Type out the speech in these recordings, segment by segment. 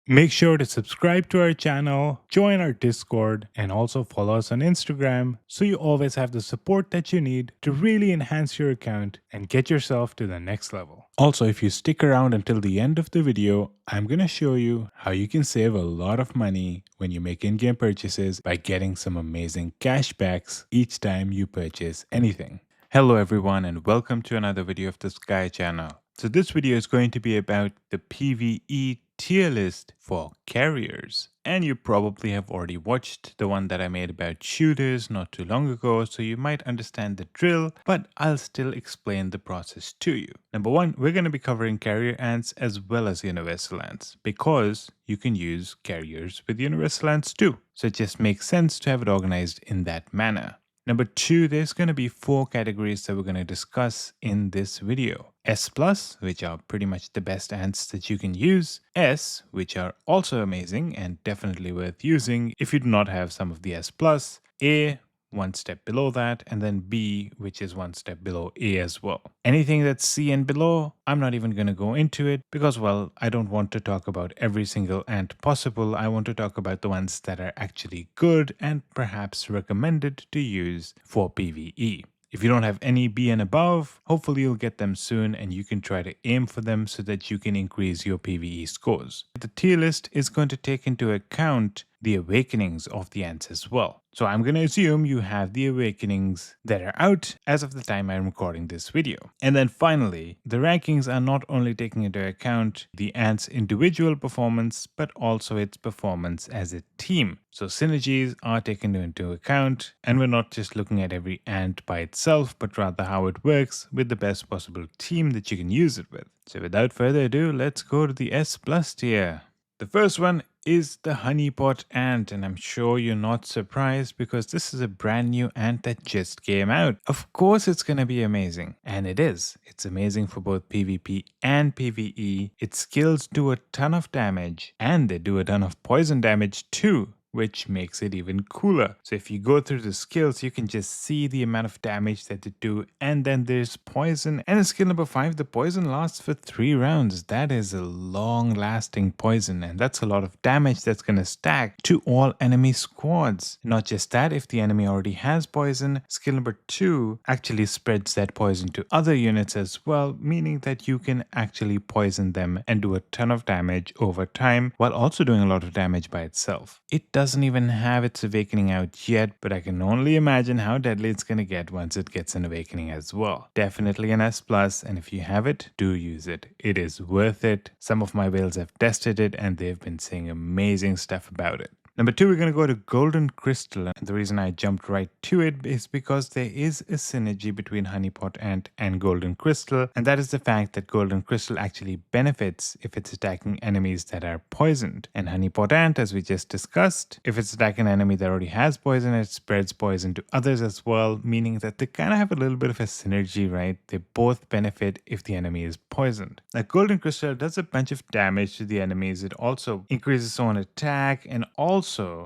Make sure to subscribe to our channel, join our Discord, and also follow us on Instagram so you always have the support that you need to really enhance your account and get yourself to the next level. Also, if you stick around until the end of the video, I'm going to show you how you can save a lot of money when you make in-game purchases by getting some amazing cashbacks each time you purchase anything. Hello everyone and welcome to another video of the Sky channel. So this video is going to be about the PvE tier list for carriers. And you probably have already watched the one that I made about shooters not too long ago, so you might understand the drill, but I'll still explain the process to you. Number one, we're going to be covering carrier ants as well as universal ants, because you can use carriers with universal ants too. So it just makes sense to have it organized in that manner. Number two, there's going to be 4 categories that we're going to discuss in this video. S+, which are pretty much the best ants that you can use. S, which are also amazing and definitely worth using if you do not have some of the S+. A, one step below that, and then B, which is one step below A as well. Anything that's C and below, I'm not even going to go into it because, well, I don't want to talk about every single ant possible. I want to talk about the ones that are actually good and perhaps recommended to use for PvE. If you don't have any B and above, hopefully you'll get them soon and you can try to aim for them so that you can increase your PvE scores. The tier list is going to take into account the awakenings of the ants as well. So I'm going to assume you have the awakenings that are out as of the time I'm recording this video. And then finally, the rankings are not only taking into account the ant's individual performance, but also its performance as a team. So synergies are taken into account, and we're not just looking at every ant by itself, but rather how it works with the best possible team that you can use it with. So without further ado, let's go to the S+ tier. The first one is the honeypot ant, and I'm sure you're not surprised because this is a brand new ant that just came out. Of course it's going to be amazing, and it is. It's amazing for both PvP and PvE. Its skills do a ton of damage, and they do a ton of poison damage too, which makes it even cooler. So if you go through the skills, you can just see the amount of damage that they do. And then there's poison. And in skill number 5, the poison lasts for 3 rounds. That is a long-lasting poison, and that's a lot of damage that's going to stack to all enemy squads. Not just that, if the enemy already has poison, skill number 2 actually spreads that poison to other units as well, meaning that you can actually poison them and do a ton of damage over time while also doing a lot of damage by itself. It doesn't even have its awakening out yet, but I can only imagine how deadly it's going to get once it gets an awakening as well. Definitely an S+, and if you have it, do use it. It is worth it. Some of my whales have tested it and they've been saying amazing stuff about it. Number 2, we're going to go to Golden Crystal, and the reason I jumped right to it is because there is a synergy between Honeypot Ant and Golden Crystal, and that is the fact that Golden Crystal actually benefits if it's attacking enemies that are poisoned. And Honeypot Ant, as we just discussed, if it's attacking an enemy that already has poison, it spreads poison to others as well, meaning that they kind of have a little bit of a synergy, right? They both benefit if the enemy is poisoned. Now, Golden Crystal does a bunch of damage to the enemies. It also increases its own attack and also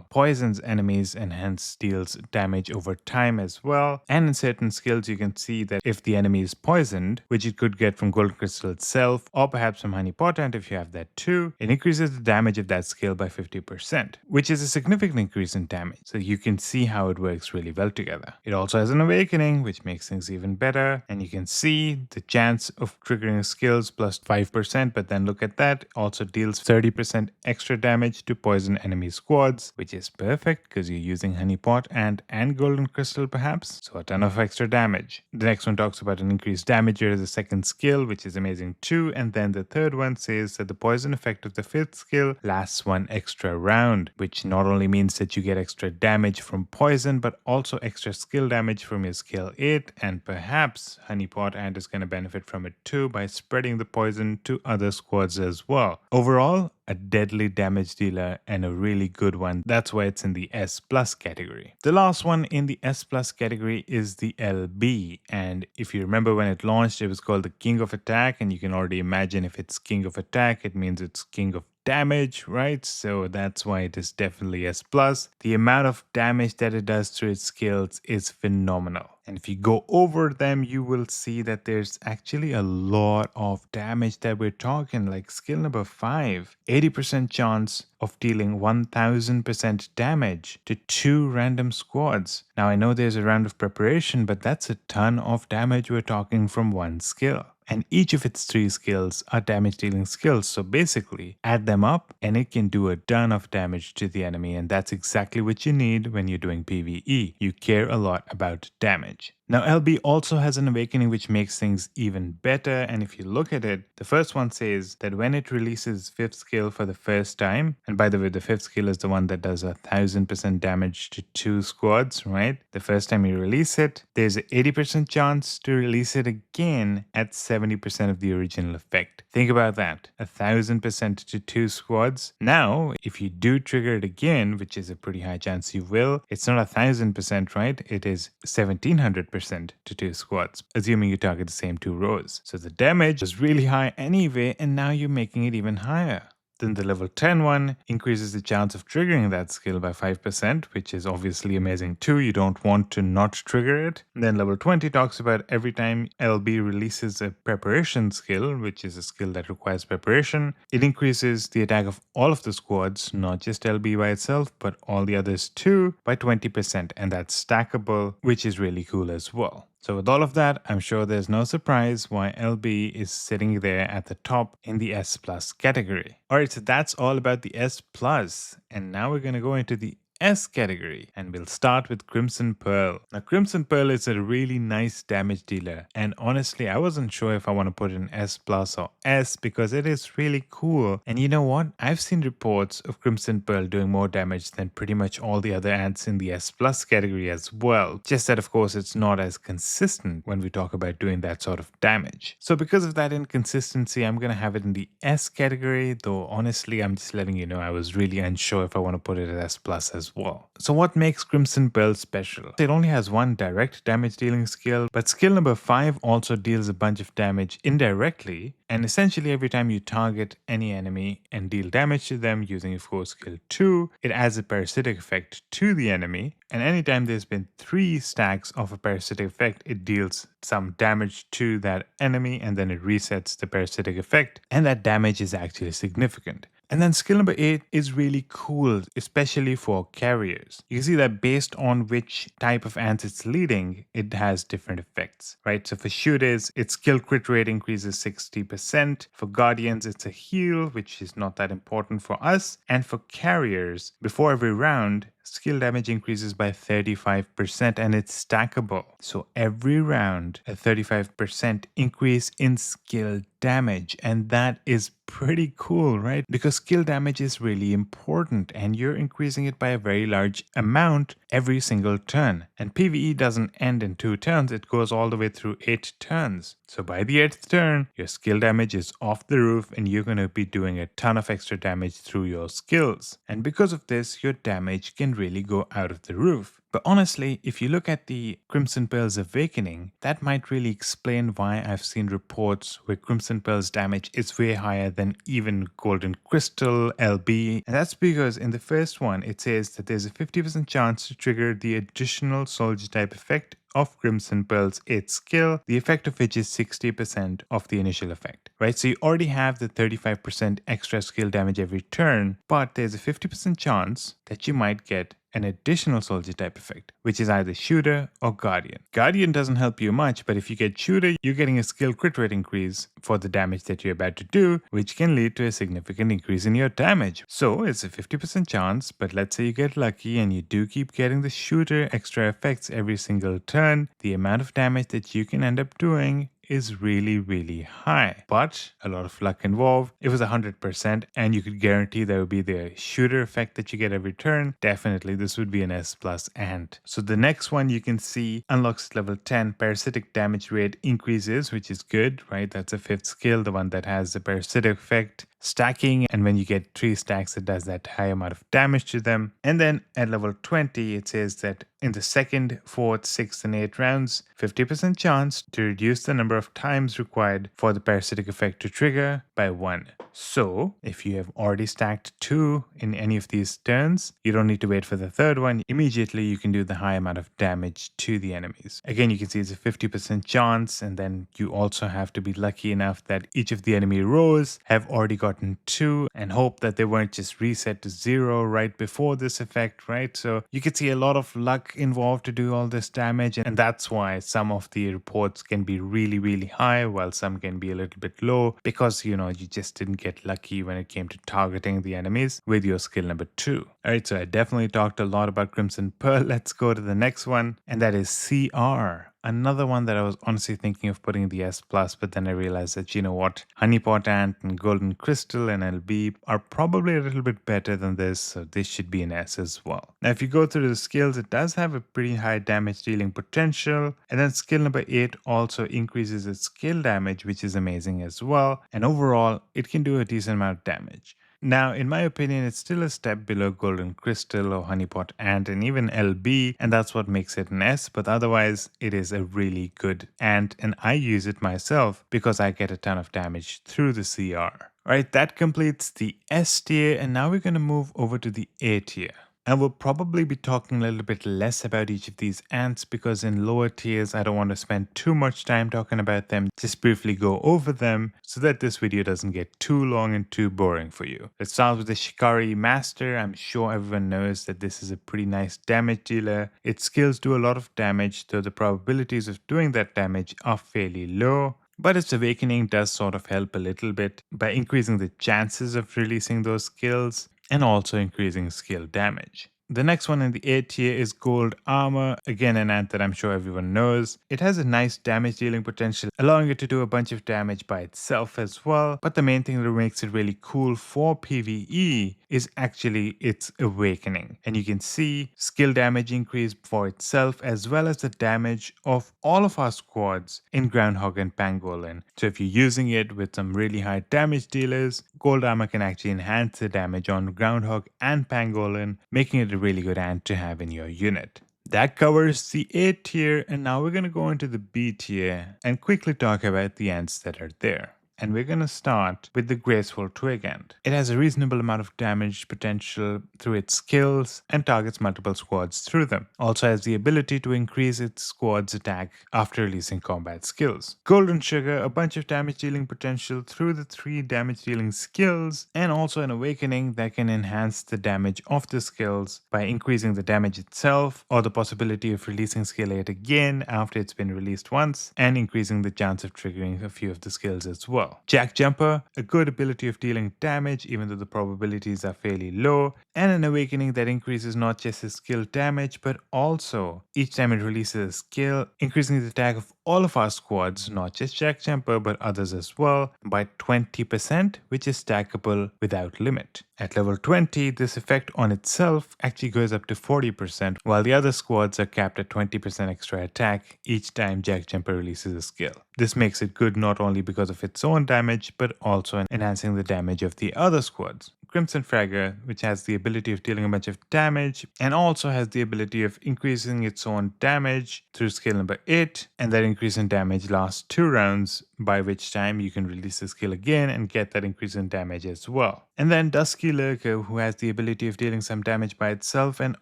poisons enemies and hence deals damage over time as well. And in certain skills you can see that if the enemy is poisoned, which it could get from Golden Crystal itself or perhaps from Honeypot Ant if you have that too, it increases the damage of that skill by 50%, which is a significant increase in damage. So you can see how it works really well together. It also has an awakening, which makes things even better, and you can see the chance of triggering skills plus 5%, but then look at that, also deals 30% extra damage to poison enemy squads, which is perfect because you're using Honeypot Ant and Golden Crystal perhaps, so a ton of extra damage. The next one talks about an increased damage rate as a second skill, which is amazing too, and then the third one says that the poison effect of the 5th skill lasts 1 extra round, which not only means that you get extra damage from poison, but also extra skill damage from your skill 8, and perhaps Honeypot Ant is going to benefit from it too by spreading the poison to other squads as well. Overall, a deadly damage dealer and a really good one. That's why it's in the S+ category. The last one in the S+ category is the LB, and if you remember when it launched, it was called the King of Attack, and you can already imagine if it's King of Attack, it means it's King of damage, right? So that's why it is definitely S+. The amount of damage that it does through its skills is phenomenal. And if you go over them, you will see that there's actually a lot of damage that we're talking. Like skill number 5, 80% chance of dealing 1000% damage to 2 random squads. Now I know there's a round of preparation, but that's a ton of damage we're talking from one skill. And each of its 3 skills are damage dealing skills. So basically, add them up and it can do a ton of damage to the enemy. And that's exactly what you need when you're doing PvE. You care a lot about damage. Now LB also has an awakening which makes things even better, and if you look at it, the first one says that when it releases 5th skill for the first time, and by the way the 5th skill is the one that does 1000% damage to 2 squads, right? The first time you release it, there's an 80% chance to release it again at 70% of the original effect. Think about that, 1000% to 2 squads. Now, if you do trigger it again, which is a pretty high chance you will, it's not 1000%, right? It is 1700% to 2 squads, assuming you target the same 2 rows. So the damage is really high anyway, and now you're making it even higher. Then the level 10 one increases the chance of triggering that skill by 5%, which is obviously amazing too. You don't want to not trigger it. And then level 20 talks about every time LB releases a preparation skill, which is a skill that requires preparation, it increases the attack of all of the squads, not just LB by itself, but all the others too, by 20%. And that's stackable, which is really cool as well. So with all of that, I'm sure there's no surprise why LB is sitting there at the top in the S Plus category. Alright, so that's all about the S Plus, and now we're going to go into the S category, and we'll start with Crimson Pearl. Now Crimson Pearl is a really nice damage dealer, and honestly I wasn't sure if I want to put in S plus or S because it is really cool. And you know what, I've seen reports of Crimson Pearl doing more damage than pretty much all the other ants in the S plus category as well, just that of course it's not as consistent when we talk about doing that sort of damage. So because of that inconsistency, I'm gonna have it in the S category, though honestly I'm just letting you know I was really unsure if I want to put it at S plus as well. So what makes Crimson Pearl special? It only has one direct damage dealing skill, but skill number 5 also deals a bunch of damage indirectly, and essentially every time you target any enemy and deal damage to them using of course skill 2, it adds a parasitic effect to the enemy, and anytime there's been 3 stacks of a parasitic effect, it deals some damage to that enemy and then it resets the parasitic effect, and that damage is actually significant. And then skill number 8 is really cool, especially for carriers. You can see that based on which type of ants it's leading, it has different effects, right? So for shooters, its skill crit rate increases 60%. For guardians, it's a heal, which is not that important for us. And for carriers, before every round, skill damage increases by 35% and it's stackable. So every round, a 35% increase in skill damage, and that is pretty cool, right? Because skill damage is really important and you're increasing it by a very large amount every single turn. And PvE doesn't end in 2 turns, it goes all the way through 8 turns. So by the 8th turn, your skill damage is off the roof and you're going to be doing a ton of extra damage through your skills. And because of this, your damage can really go out of the roof. But honestly, if you look at the Crimson Pearl's Awakening, that might really explain why I've seen reports where Crimson Pearl's damage is way higher than even Golden Crystal, LB. And that's because in the first one, it says that there's a 50% chance to trigger the additional soldier type effect of Crimson Pearl's 8th skill, the effect of which is 60% of the initial effect, right? So you already have the 35% extra skill damage every turn, but there's a 50% chance that you might get an additional soldier type effect, which is either shooter or guardian. Guardian doesn't help you much, but if you get shooter, you're getting a skill crit rate increase for the damage that you're about to do, which can lead to a significant increase in your damage. So it's a 50% chance, but let's say you get lucky and you do keep getting the shooter extra effects every single turn, the amount of damage that you can end up doing is really, really high, but a lot of luck involved. If it was 100% and you could guarantee there would be the shooter effect that you get every turn, definitely this would be an S plus ant. So the next one you can see unlocks level 10 parasitic damage rate increases, which is good, right? That's a 5th skill, the one that has the parasitic effect. stacking, and when you get 3 stacks, it does that high amount of damage to them. And then at level 20, it says that in the 2nd, 4th, 6th, and 8th rounds, 50% chance to reduce the number of times required for the parasitic effect to trigger by 1. So, if you have already stacked 2 in any of these turns, you don't need to wait for the 3rd one. Immediately, you can do the high amount of damage to the enemies. Again, you can see it's a 50% chance, and then you also have to be lucky enough that each of the enemy rows have already gotten 2 and hope that they weren't just reset to 0 right before this effect, right? So you can see a lot of luck involved to do all this damage, and that's why some of the reports can be really high while some can be a little bit low, because you just didn't get lucky when it came to targeting the enemies with your skill number 2. Alright, so I definitely talked a lot about Crimson Pearl. Let's go to the next one, and that is CR. Another one that I was honestly thinking of putting the S+, but then I realized that, Honeypot Ant and Golden Crystal and LB are probably a little bit better than this, so this should be an S as well. Now, if you go through the skills, it does have a pretty high damage dealing potential, and then skill number 8 also increases its skill damage, which is amazing as well, and overall, it can do a decent amount of damage. Now, in my opinion, it's still a step below Golden Crystal or Honeypot Ant and even LB, and that's what makes it an S, but otherwise, it is a really good ant, and I use it myself because I get a ton of damage through the CR. Alright, that completes the S tier, and now we're going to move over to the A tier. And we'll probably be talking a little bit less about each of these ants because in lower tiers I don't want to spend too much time talking about them, just briefly go over them so that this video doesn't get too long and too boring for you. Let's start with the Shikari Master. I'm sure everyone knows that this is a pretty nice damage dealer. Its skills do a lot of damage, though the probabilities of doing that damage are fairly low. But its awakening does sort of help a little bit by increasing the chances of releasing those skills and also increasing skill damage. The next one in the A tier is Gold Armor, again an ant that I'm sure everyone knows. It has a nice damage dealing potential, allowing it to do a bunch of damage by itself as well, but the main thing that makes it really cool for PvE is actually its awakening. And you can see skill damage increase for itself as well as the damage of all of our squads in Groundhog and Pangolin. So if you're using it with some really high damage dealers, Gold Armor can actually enhance the damage on Groundhog and Pangolin, making it a really good ant to have in your unit. That covers the A tier, and now we're going to go into the B tier and quickly talk about the ants that are there. And we're going to start with the Graceful Twig Ant. It has a reasonable amount of damage potential through its skills and targets multiple squads through them. Also has the ability to increase its squad's attack after releasing combat skills. Golden Sugar, a bunch of damage dealing potential through the 3 damage dealing skills, and also an awakening that can enhance the damage of the skills by increasing the damage itself or the possibility of releasing skill 8 again after it's been released once and increasing the chance of triggering a few of the skills as well. Jack Jumper, a good ability of dealing damage even though the probabilities are fairly low, and an awakening that increases not just his skill damage but also each time it releases a skill, increasing the attack of all of our squads, not just Jack Jumper but others as well, by 20%, which is stackable without limit. At level 20, this effect on itself actually goes up to 40%, while the other squads are capped at 20% extra attack each time Jack Jumper releases a skill. This makes it good not only because of its own damage, but also enhancing the damage of the other squads. Crimson Fragger, which has the ability of dealing a bunch of damage and also has the ability of increasing its own damage through skill number 8, and that increase in damage lasts 2 rounds, by which time you can release the skill again and get that increase in damage as well. And then Dusky Lurker, who has the ability of dealing some damage by itself and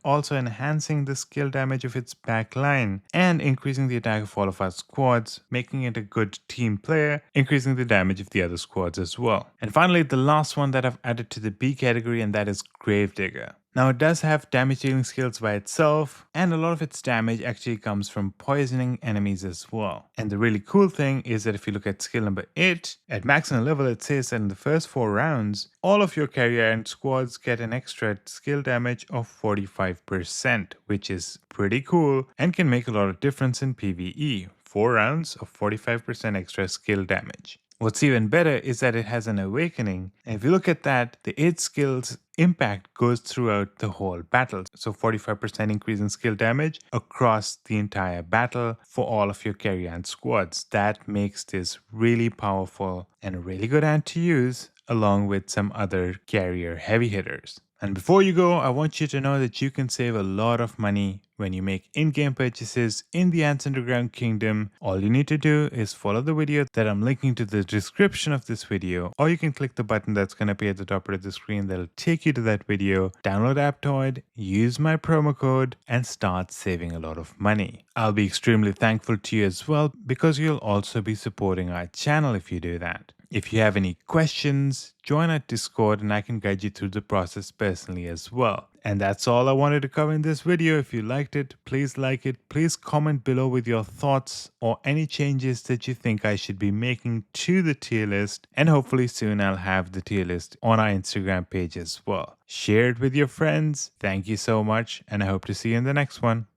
also enhancing the skill damage of its back line and increasing the attack of all of our squads, making it a good team player, increasing the damage of the other squads as well. And finally, the last one that I've added to the B category, and that is Gravedigger. Now it does have damage dealing skills by itself, and a lot of its damage actually comes from poisoning enemies as well. And the really cool thing is that if you look at skill number 8, at maximum level it says that in the first 4 rounds, all of your carrier and squads get an extra skill damage of 45%, which is pretty cool and can make a lot of difference in PvE. 4 rounds of 45% extra skill damage. What's even better is that it has an awakening, and if you look at that, the 8 skills impact goes throughout the whole battle. So 45% increase in skill damage across the entire battle for all of your carry and squads. That makes this really powerful and a really good ant to use. along with some other carrier heavy hitters. And before you go, I want you to know that you can save a lot of money when you make in-game purchases in the Ants Underground Kingdom. All you need to do is follow the video that I'm linking to the description of this video, or you can click the button that's going to be at the top of the screen that'll take you to that video. Download Aptoide, use my promo code, and start saving a lot of money. I'll be extremely thankful to you as well because you'll also be supporting our channel if you do that. If you have any questions, join our Discord and I can guide you through the process personally as well. And that's all I wanted to cover in this video. If you liked it, please like it. Please comment below with your thoughts or any changes that you think I should be making to the tier list. And hopefully soon I'll have the tier list on our Instagram page as well. Share it with your friends. Thank you so much and I hope to see you in the next one.